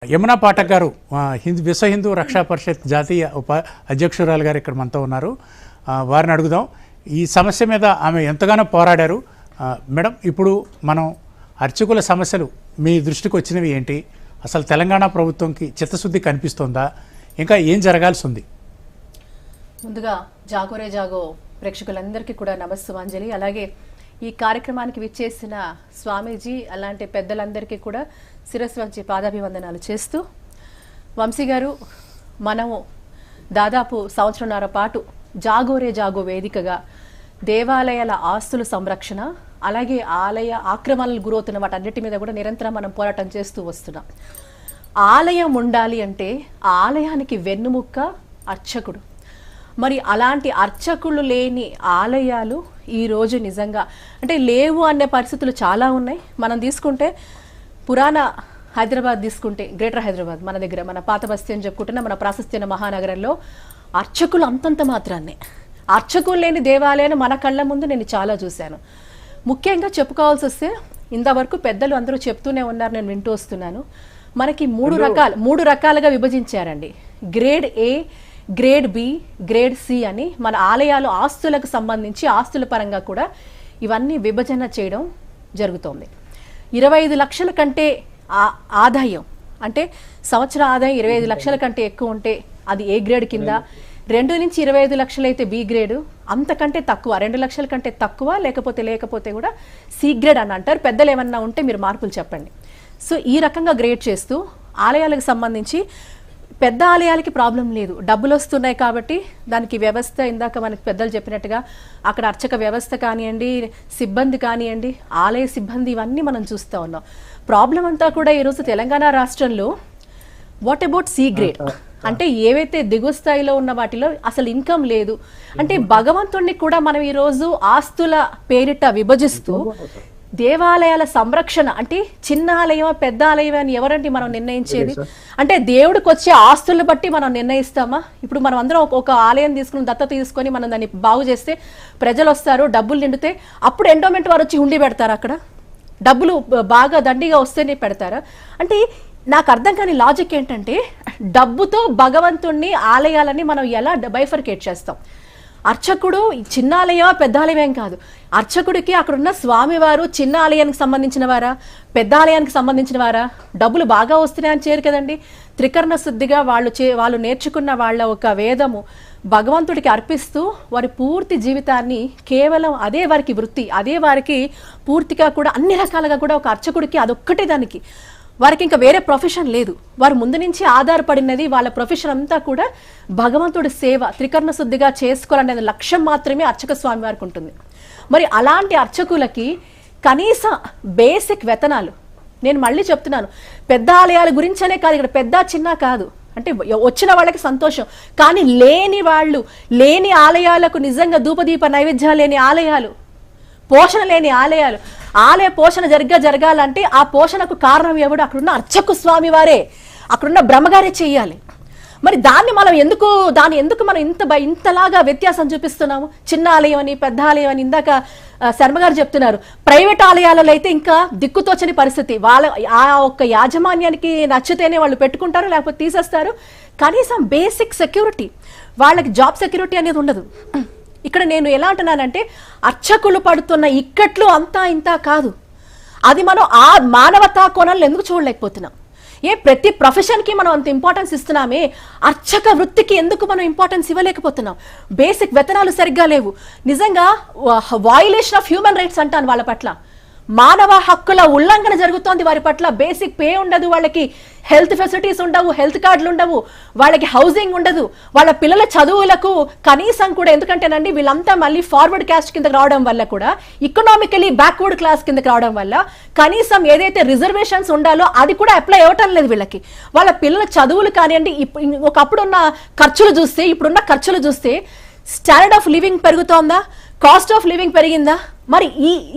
యమునా పాఠక్ గారు విశ్వ హిందూ రక్షా పరిషత్ జాతీయ అధ్యక్షురాలు గారు ఇక్కడ మనతో ఉన్నారు. వారిని అడుగుదాం. ఈ సమస్య మీద ఆమె ఎంతగానో పోరాడారు. మేడం, ఇప్పుడు మనం అర్చకుల సమస్యలు మీ దృష్టికి వచ్చినవి ఏంటి? అసలు తెలంగాణ ప్రభుత్వంకి చిత్తశుద్ధి కనిపిస్తుందా? ఇంకా ఏం జరగాల్సి ఉంది? ముందుగా జాగోరే జాగో ప్రేక్షకులందరికీ కూడా నమస్సుమాంజలి. అలాగే ఈ కార్యక్రమానికి విచ్చేసిన స్వామీజీ అలాంటి పెద్దలందరికీ కూడా శిరస్సు వంచి పాదాభివందనాలు చేస్తూ, వంశీ గారు, మనము దాదాపు సంవత్సరంన్నర పాటు జాగోరే జాగో వేదికగా దేవాలయాల ఆస్తుల సంరక్షణ, అలాగే ఆలయ ఆక్రమణలు గురవుతున్న వాటన్నిటి మీద కూడా నిరంతరం మనం పోరాటం చేస్తూ వస్తున్నాం. ఆలయం ఉండాలి అంటే ఆ ఆలయానికి వెన్నుముక్క అర్చకుడు. మరి అలాంటి అర్చకులు లేని ఆలయాలు ఈరోజు నిజంగా అంటే లేవు అనే పరిస్థితులు చాలా ఉన్నాయి. మనం తీసుకుంటే పురాణ హైదరాబాద్ తీసుకుంటే, గ్రేటర్ హైదరాబాద్ మన దగ్గర, మన పాత బస్తీ అని చెప్పుకుంటున్న మన ప్రాశస్త్య మహానగరంలో అర్చకులు అంతంత మాత్రాన్నే. అర్చకులు లేని దేవాలయాన్ని మన కళ్ళ ముందు నేను చాలా చూశాను. ముఖ్యంగా చెప్పుకోవాల్సి వస్తే ఇంతవరకు పెద్దలు అందరూ చెప్తూనే ఉన్నారు, నేను వింటూ వస్తున్నాను. మనకి మూడు రకాలుగా విభజించారండి. Grade A, grade B, grade C అని మన ఆలయాలు ఆస్తులకు సంబంధించి ఆస్తుల పరంగా కూడా ఇవన్నీ విభజన చేయడం జరుగుతోంది. 25 లక్షల కంటే ఆదాయం అంటే సంవత్సర ఆదాయం 25 లక్షల కంటే ఎక్కువ ఉంటే అది ఏ గ్రేడ్ కింద, 2 నుంచి 25 లక్షలు అయితే బి గ్రేడ్, అంతకంటే తక్కువ 2 లక్షల కంటే తక్కువ లేకపోతే కూడా సి గ్రేడ్ అని అంటారు. పెద్దలు ఏమన్నా ఉంటే మీరు మార్పులు చెప్పండి. సో ఈ రకంగా గ్రేడ్ చేస్తూ ఆలయాలకు సంబంధించి పెద్ద ఆలయాలకి ప్రాబ్లం లేదు, డబ్బులు వస్తున్నాయి కాబట్టి దానికి వ్యవస్థ, ఇందాక మనకి పెద్దలు చెప్పినట్టుగా అక్కడ అర్చక వ్యవస్థ కానివ్వండి, సిబ్బంది కానివ్వండి, ఆలయ సిబ్బంది, ఇవన్నీ మనం చూస్తూ ఉన్నాం. ప్రాబ్లం అంతా కూడా ఈరోజు తెలంగాణ రాష్ట్రంలో వాట్ అబౌట్ సి గ్రేడ్ అంటే ఏవైతే దిగువ స్థాయిలో ఉన్న వాటిలో అసలు ఇన్కమ్ లేదు అంటే భగవంతుణ్ణి కూడా మనం ఈరోజు ఆస్తుల పేరిట విభజిస్తూ దేవాలయాల సంరక్షణ అంటే చిన్న ఆలయమా పెద్ద ఆలయమా అని ఎవరంటే మనం నిర్ణయించేది? అంటే దేవుడికి వచ్చే ఆస్తులను బట్టి మనం నిర్ణయిస్తామా? ఇప్పుడు మనం అందరం ఒక ఆలయం తీసుకుని దత్తత తీసుకొని మనం దాన్ని బాగు చేస్తే ప్రజలు వస్తారు, డబ్బులు నిండితే అప్పుడు ఎండోమెంట్ వారు వచ్చి హుండీ పెడతారు. అక్కడ డబ్బులు బాగా దండిగా వస్తేనే పెడతారా? అంటే నాకు అర్థం కాని లాజిక్ ఏంటంటే, డబ్బుతో భగవంతుణ్ణి ఆలయాలని మనం ఎలా బైఫర్కేట్ చేస్తాం? అర్చకుడు చిన్న ఆలయమా పెద్ద ఆలయం కాదు. అర్చకుడికి అక్కడున్న స్వామివారు చిన్న ఆలయానికి సంబంధించిన వారా, పెద్ద ఆలయానికి సంబంధించిన వారా? డబ్బులు బాగా వస్తున్నాయని చేయరు కదండి. త్రికరణ శుద్ధిగా వాళ్ళు నేర్చుకున్న వాళ్ళ ఒక వేదము భగవంతుడికి అర్పిస్తూ వారి పూర్తి జీవితాన్ని కేవలం అదే వారికి వృత్తి, అదే వారికి పూర్తిగా కూడా అన్ని రకాలుగా కూడా ఒక అర్చకుడికి అదొక్కటే దానికి, వారికి ఇంకా వేరే ప్రొఫెషన్ లేదు. వారు ముందు నుంచి ఆధారపడినది వాళ్ళ ప్రొఫెషన్ అంతా కూడా భగవంతుడి సేవ, త్రికరణ శుద్ధిగా చేసుకోవాలనే లక్ష్యం మాత్రమే అర్చక స్వామి వారికి ఉంటుంది. మరి అలాంటి అర్చకులకి కనీస బేసిక్ వేతనాలు, నేను మళ్ళీ చెప్తున్నాను, పెద్ద ఆలయాల గురించనే కాదు, ఇక్కడ పెద్ద చిన్న కాదు, అంటే వచ్చిన వాళ్ళకి సంతోషం, కానీ లేని ఆలయాలకు నిజంగా ధూపదీప నైవేద్యాలు లేని ఆలయాలు, పోషణ లేని ఆలయాలు, ఆలయ పోషణ జరగాలంటే ఆ పోషణకు కారణం ఎవడు? అక్కడున్న అర్చకు స్వామి వారే, అక్కడున్న బ్రహ్మగారే చెయ్యాలి. మరి దాన్ని ఎందుకు మనం ఇంతలాగా వ్యత్యాసం చూపిస్తున్నాము? చిన్న ఆలయం అని పెద్ద ఆలయం అని ఇందాక శర్మగారు చెప్తున్నారు. ప్రైవేట్ ఆలయాలలో అయితే ఇంకా దిక్కుతోచని పరిస్థితి. ఆ ఒక్క యాజమాన్యానికి నచ్చితేనే వాళ్ళు పెట్టుకుంటారు, లేకపోతే తీసేస్తారు. కనీసం బేసిక్ సెక్యూరిటీ, వాళ్ళకి జాబ్ సెక్యూరిటీ అనేది ఉండదు. ఇక్కడ నేను ఎలా అంటున్నానంటే, అర్చకులు పడుతున్న ఇక్కట్లు అంతా ఇంత కాదు. అది మనం ఆ మానవతా కోణాలను ఎందుకు చూడలేకపోతున్నాం? ప్రతి ప్రొఫెషన్కి మనం అంత ఇంపార్టెన్స్ ఇస్తున్నామే, అర్చక వృత్తికి ఎందుకు మనం ఇంపార్టెన్స్ ఇవ్వలేకపోతున్నాం? బేసిక్ వేతనాలు సరిగ్గా లేవు. నిజంగా వయలేషన్ ఆఫ్ హ్యూమన్ రైట్స్ అంటాను వాళ్ళ పట్ల. మానవ హక్కుల ఉల్లంఘన జరుగుతోంది వారి పట్ల. బేసిక్ పే ఉండదు, వాళ్ళకి హెల్త్ ఫెసిలిటీస్ ఉండవు, హెల్త్ కార్డులు ఉండవు, వాళ్ళకి హౌసింగ్ ఉండదు, వాళ్ళ పిల్లల చదువులకు కనీసం కూడా, ఎందుకంటేనండి వీళ్ళంతా మళ్ళీ ఫార్వర్డ్ క్యాస్ట్ కిందకి రావడం వల్ల కూడా, ఇకనామికలీ బ్యాక్వర్డ్ క్లాస్ కిందకి రావడం వల్ల కనీసం ఏదైతే రిజర్వేషన్స్ ఉండాలో అది కూడా అప్లై అవ్వటం లేదు వీళ్ళకి. వాళ్ళ పిల్లల చదువులు కానివ్వండి, ఒకప్పుడున్న ఖర్చులు చూస్తే ఇప్పుడున్న ఖర్చులు చూస్తే స్టాండర్డ్ ఆఫ్ లివింగ్ పెరుగుతోందా? కాస్ట్ ఆఫ్ లివింగ్ పెరిగిందా? మరి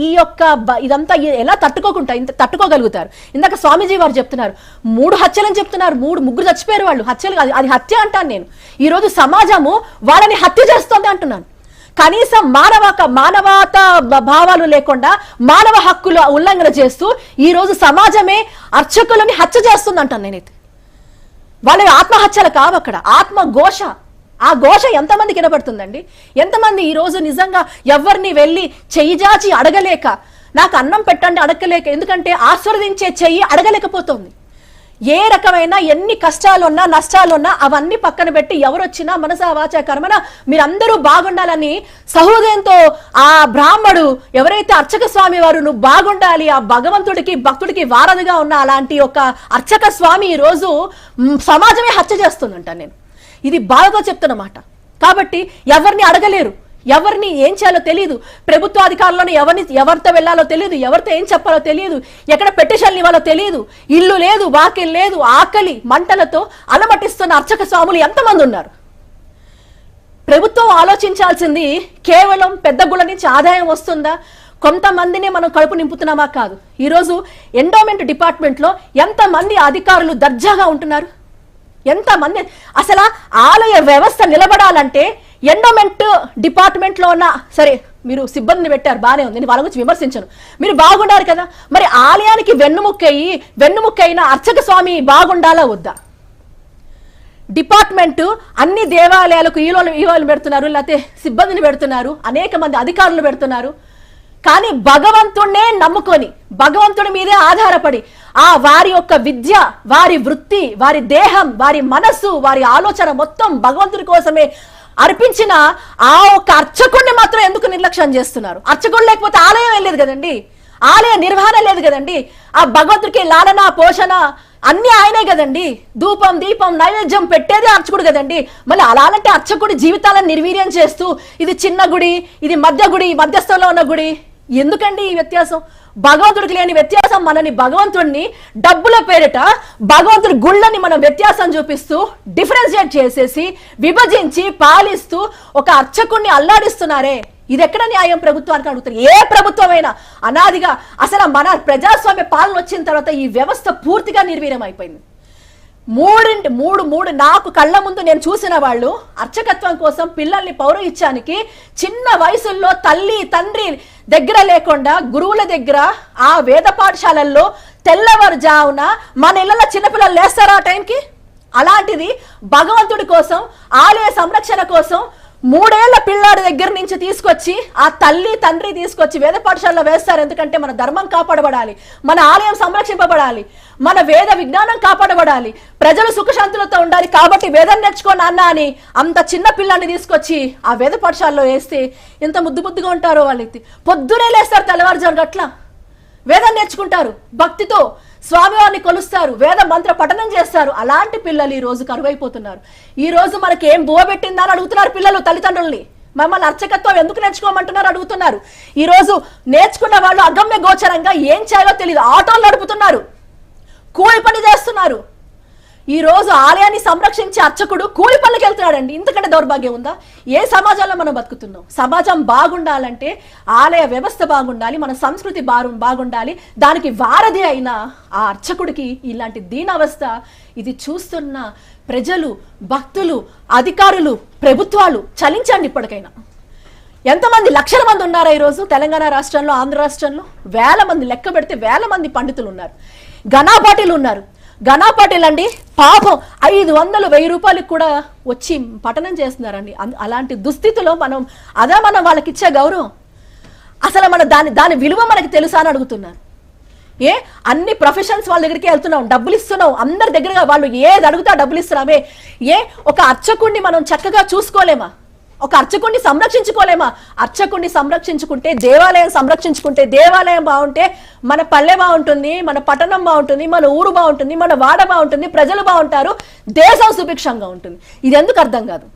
ఈ యొక్క ఇదంతా ఎలా తట్టుకోగలుగుతారు? ఇందాక స్వామీజీ వారు చెప్తున్నారు 3 హత్యలని చెప్తున్నారు, ముగ్గురు చచ్చిపోయారు వాళ్ళు. హత్యలు కాదు, అది హత్య అంటాను నేను. ఈరోజు సమాజము వాళ్ళని హత్య చేస్తోంది అంటున్నాను. కనీసం మానవత భావాలు లేకుండా మానవ హక్కుల ఉల్లంఘన చేస్తూ ఈ రోజు సమాజమే అర్చకులని హత్య చేస్తుంది అంటాను నేనైతే. వాళ్ళ ఆత్మహత్యలు కావు, అక్కడ ఆత్మఘోష. ఆ ఘోష ఎంతమందికి వినపడుతుందండి? ఎంతమంది ఈ రోజు నిజంగా ఎవరిని వెళ్ళి చెయ్యి జాచి అడగలేక, నాకు అన్నం పెట్టండి అడగలేక, ఎందుకంటే ఆస్వాదించే చెయ్యి అడగలేకపోతుంది. ఏ రకమైన ఎన్ని కష్టాలున్నా నష్టాలున్నా అవన్నీ పక్కన పెట్టి ఎవరొచ్చినా మనసా వాచా కర్మన మీరందరూ బాగుండాలని సహృదయంతో ఆ బ్రాహ్మడు ఎవరైతే అర్చక స్వామి వారు నువ్వు బాగుండాలి, ఆ భగవంతుడికి భక్తుడికి వారధిగా ఉన్న అలాంటి ఒక అర్చక స్వామి ఈ రోజు సమాజమే హత్య చేస్తుందంట. నేను ఇది బాధతో చెప్తున్నమాట. కాబట్టి ఎవరిని అడగలేరు, ఎవరిని ఏం చేయాలో తెలియదు, ప్రభుత్వ అధికారులను ఎవరితో వెళ్ళాలో తెలియదు, ఎవరితో ఏం చెప్పాలో తెలియదు, ఎక్కడ పెటిషన్లు ఇవ్వాలో తెలియదు, ఇల్లు లేదు, వాకిల్ లేదు, ఆకలి మంటలతో అలమటిస్తున్న అర్చక స్వాములు ఎంతమంది ఉన్నారు? ప్రభుత్వం ఆలోచించాల్సింది కేవలం పెద్ద గుళ్ళ నుంచి ఆదాయం వస్తుందా, కొంతమందిని మనం కడుపు నింపుతున్నామా కాదు. ఈరోజు ఎండోమెంట్ డిపార్ట్మెంట్లో ఎంతమంది అధికారులు దర్జాగా ఉంటున్నారు, ఎంతమంది. అసలు ఆలయ వ్యవస్థ నిలబడాలంటే ఎండోమెంట్ డిపార్ట్మెంట్ లో ఉన్న, సరే మీరు సిబ్బందిని పెట్టారు బానే ఉంది, వాళ్ళ గురించి విమర్శించను, మీరు బాగుండారు కదా, మరి ఆలయానికి వెన్నుముక్కైన అర్చక స్వామి బాగుండాలా వద్దా? డిపార్ట్మెంట్ అన్ని దేవాలయాలకు ఈవోలు పెడుతున్నారు, లేకపోతే సిబ్బందిని పెడుతున్నారు, అనేక మంది అధికారులు పెడుతున్నారు. కానీ భగవంతుడినే నమ్ముకొని భగవంతుడి మీదే ఆధారపడి వారి యొక్క విద్య, వారి వృత్తి, వారి దేహం, వారి మనస్సు, వారి ఆలోచన మొత్తం భగవంతుడి కోసమే అర్పించిన ఆ ఒక్క అర్చకుడిని మాత్రం ఎందుకు నిర్లక్ష్యం చేస్తున్నారు? అర్చకుడు లేకపోతే ఆలయం వెళ్ళలేదు కదండి, ఆలయ నిర్వహణ లేదు కదండి, ఆ భగవంతుడికి లాలన పోషణ అన్ని ఆయనే కదండి, ధూపం దీపం నైవేద్యం పెట్టేదే అర్చకుడు కదండి. మళ్ళీ అలాంటి అర్చకుడి జీవితాలను నిర్వీర్యం చేస్తూ ఇది చిన్న గుడి, ఇది మధ్య గుడి, మధ్యస్థంలో ఉన్న గుడి, ఎందుకండి ఈ వ్యత్యాసం? భగవంతుడికి లేని వ్యత్యాసం మనని భగవంతుడిని డబ్బుల పేరిట భగవంతుడి గుళ్ళని మనం వ్యత్యాసం చూపిస్తూ డిఫరెన్షియేట్ చేసేసి విభజించి పాలిస్తూ ఒక అర్చకుడిని అల్లాడిస్తున్నారే, ఇది ఎక్కడ న్యాయం ప్రభుత్వానికి అడుగుతారు? ఏ ప్రభుత్వమైనా అనాదిగా అసలు మన ప్రజాస్వామ్య పాలన వచ్చిన తర్వాత ఈ వ్యవస్థ పూర్తిగా నిర్వీర్యం అయిపోయింది. మూడు నాకు కళ్ళ ముందు నేను చూసిన వాళ్ళు అర్చకత్వం కోసం పిల్లల్ని పౌరహిత్యానికి చిన్న వయసుల్లో తల్లి తండ్రి దగ్గర లేకుండా గురువుల దగ్గర ఆ వేద పాఠశాలల్లో తెల్లవారుజామున మన ఇళ్లలో చిన్నపిల్లలు లేస్తారా ఆ టైంకి? అలాంటిది భగవంతుడి కోసం, ఆలయ సంరక్షణ కోసం 3 ఏళ్ల పిల్లాడి దగ్గర నుంచి తీసుకొచ్చి ఆ తల్లి తండ్రి తీసుకొచ్చి వేద పాఠశాలలో వేస్తారు. ఎందుకంటే మన ధర్మం కాపాడబడాలి, మన ఆలయం సంరక్షింపబడాలి, మన వేద విజ్ఞానం కాపాడబడాలి, ప్రజలు సుఖశాంతులతో ఉండాలి. కాబట్టి వేదం నేర్చుకో నాన్న అని అంత చిన్న పిల్లాన్ని తీసుకొచ్చి ఆ వేద పాఠశాలలో వేస్తే ఎంత ముద్దుగా ఉంటారో వాళ్ళకి. పొద్దునే లేస్తారు తెల్లవారుజాము అట్లా వేదం నేర్చుకుంటారు, భక్తితో స్వామివారిని కొలుస్తారు, వేద మంత్ర పఠనం చేస్తారు. అలాంటి పిల్లలు ఈ రోజు కరువైపోతున్నారు. ఈ రోజు మనకి ఏం బువ పెట్టిందా అని అడుగుతున్నారు పిల్లలు తల్లిదండ్రుల్ని. మమ్మల్ని అర్చకత్వం ఎందుకు నేర్చుకోమంటున్నారు అడుగుతున్నారు. ఈ రోజు నేర్చుకున్న వాళ్ళు అగమ్య గోచరంగా ఏం చేయాలో తెలియదు, ఆటోలు నడుపుతున్నారు, కూలి పని చేస్తున్నారు. ఈ రోజు ఆలయాన్ని సంరక్షించే అర్చకుడు కూలి పనులకు వెళ్తున్నాడండి. ఇంతకంటే దౌర్భాగ్యం ఉందా? ఏ సమాజంలో మనం బతుకుతున్నాం? సమాజం బాగుండాలంటే ఆలయ వ్యవస్థ బాగుండాలి, మన సంస్కృతి బాగుండాలి. దానికి వారధి అయిన ఆ అర్చకుడికి ఇలాంటి దీనావస్థ ఇది చూస్తున్న ప్రజలు, భక్తులు, అధికారులు, ప్రభుత్వాలు చలించండి ఇప్పటికైనా. ఎంతమంది లక్షల మంది ఉన్నారా ఈరోజు తెలంగాణ రాష్ట్రంలో, ఆంధ్ర రాష్ట్రంలో? వేల మంది, లెక్క పెడితే వేల మంది పండితులు ఉన్నారు, ఘనాపాటీలు ఉన్నారు. ఘనాపాటీలు అండి పాపం 500-1000 రూపాయలకు కూడా వచ్చి పఠనం చేస్తున్నారండి. అలాంటి దుస్థితిలో మనం వాళ్ళకి ఇచ్చే గౌరవం అసలు మన దాని విలువ మనకి తెలుసా అని అడుగుతున్నారు. అన్ని ప్రొఫెషన్స్ వాళ్ళ దగ్గరికి వెళ్తున్నాం, డబ్బులు ఇస్తున్నాం, అందరి దగ్గరగా వాళ్ళు ఏది అడుగుతా డబ్బులు ఇస్తున్నామే. ఒక అర్చకుడిని మనం చక్కగా చూసుకోలేమా? ఒక అర్చకుడిని సంరక్షించుకోలేమా? అర్చకుడిని సంరక్షించుకుంటే, దేవాలయం సంరక్షించుకుంటే, దేవాలయం బాగుంటే మన పల్లె బాగుంటుంది, మన పట్టణం బాగుంటుంది, మన ఊరు బాగుంటుంది, మన వాడ బాగుంటుంది, ప్రజలు బాగుంటారు, దేశం సుభిక్షంగా ఉంటుంది. ఇది ఎందుకు అర్థం కాదు?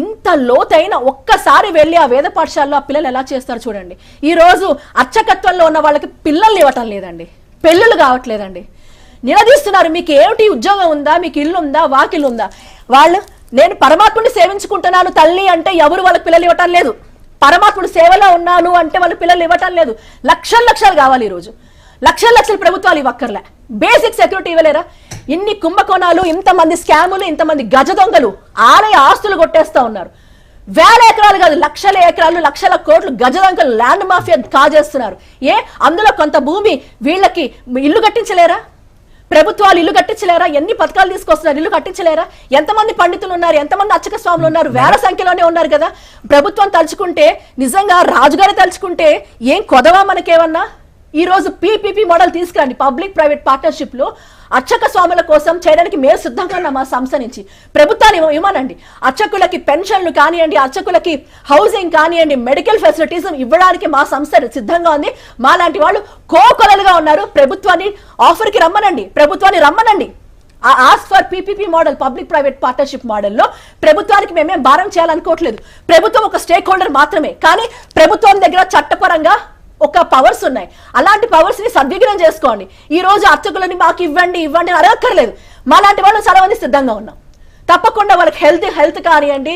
ఇంత లోతైన ఒక్కసారి వెళ్ళి ఆ వేద పాఠశాలలో ఆ పిల్లలు ఎలా చేస్తారు చూడండి. ఈ రోజు అర్చకత్వంలో ఉన్న వాళ్ళకి పిల్లల్ని ఇవ్వటం లేదండి, పెళ్ళిళ్ళు కావట్లేదండి. నిలదీస్తున్నారు, మీకు ఏమిటి ఉద్యోగం ఉందా, మీకు ఇల్లు ఉందా, వాకిలు ఉందా? వాళ్ళు నేను పరమాత్ముడిని సేవించుకుంటున్నాను తల్లి అంటే ఎవరు వాళ్ళకి పిల్లలు ఇవ్వటం లేదు. పరమాత్ముడి సేవలో ఉన్నాను అంటే వాళ్ళు పిల్లలు ఇవ్వటం లేదు. లక్షలు కావాలి ఈరోజు, లక్షలు ప్రభుత్వాలు ఇవ్వక్కర్లే. Basic security ఇవ్వలేరా? ఇన్ని కుంభకోణాలు, ఇంతమంది స్కాములు, ఇంతమంది గజ దొంగలు ఆలయ ఆస్తులు కొట్టేస్తా ఉన్నారు. వేల ఎకరాలు కాదు, లక్షల ఎకరాలు, లక్షల కోట్లు గజ దొంగలు ల్యాండ్ మాఫియా కాజేస్తున్నారు. అందులో కొంత భూమి వీళ్ళకి ఇల్లు కట్టించలేరా? ప్రభుత్వాలు ఇల్లు కట్టించలేరా? ఎన్ని పథకాలు తీసుకొస్తున్నారు, ఇల్లు కట్టించలేరా? ఎంతమంది పండితులు ఉన్నారు, ఎంతమంది అర్చక స్వాములు ఉన్నారు, వేల సంఖ్యలోనే ఉన్నారు కదా. ప్రభుత్వం తలుచుకుంటే, నిజంగా రాజుగారే తలుచుకుంటే ఏం కొదవా మనకేమన్నా? ఈ రోజు పీపీపీ మోడల్ తీసుకురండి, పబ్లిక్ ప్రైవేట్ పార్ట్నర్షిప్ లో అర్చక స్వాముల కోసం చేయడానికి మేము సిద్ధంగా ఉన్నాం. మా సంస్థ నుంచి ప్రభుత్వాన్ని ఇవ్వమనండి. అర్చకులకి పెన్షన్లు కానివ్వండి, అర్చకులకి హౌసింగ్ కానివ్వండి, మెడికల్ ఫెసిలిటీస్ ఇవ్వడానికి మా సంస్థ సిద్ధంగా ఉంది. మా లాంటి వాళ్ళు కోకొలలుగా ఉన్నారు. ప్రభుత్వాన్ని ఆఫర్కి రమ్మనండి, ప్రభుత్వాన్ని రమ్మనండి. Ask for PPP model, public private partnership మోడల్లో ప్రభుత్వానికి మేమేం భారం చేయాలనుకోవట్లేదు. ప్రభుత్వం ఒక స్టేక్ హోల్డర్ మాత్రమే, కానీ ప్రభుత్వం దగ్గర చట్టపరంగా ఒక పవర్స్ ఉన్నాయి. అలాంటి పవర్స్ ని సద్వినియోగం చేసుకోండి. ఈ రోజు అర్చకులని మాకు ఇవ్వండి అని అడగక్కర్లేదు. మా లాంటి వాళ్ళు చాలా మంది సిద్ధంగా ఉన్నాం. తప్పకుండా వాళ్ళకి హెల్త్ కానివ్వండి,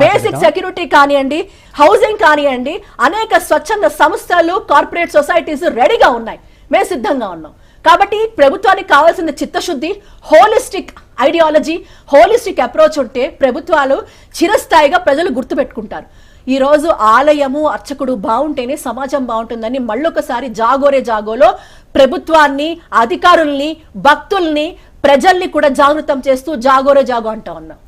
బేసిక్ సెక్యూరిటీ కానివ్వండి, హౌసింగ్ కానివ్వండి, అనేక స్వచ్ఛంద సంస్థలు, కార్పొరేట్ సొసైటీస్ రెడీగా ఉన్నాయి. మేము సిద్ధంగా ఉన్నాం. కాబట్టి ప్రభుత్వానికి కావాల్సిన చిత్తశుద్ధి, హోలిస్టిక్ ఐడియాలజీ, హోలిస్టిక్ అప్రోచ్ ఉంటే ప్రభుత్వాలు చిరస్థాయిగా ప్రజలు గుర్తుపెట్టుకుంటారు. ఈ రోజు ఆలయము, అర్చకుడు బాగుంటేనే సమాజం బాగుంటుందని మళ్ళొకసారి జాగోలో ప్రభుత్వాన్ని, అధికారుల్ని, భక్తుల్ని, ప్రజల్ని కూడా జాగృతం చేస్తూ జాగో అంటా ఉన్నాం.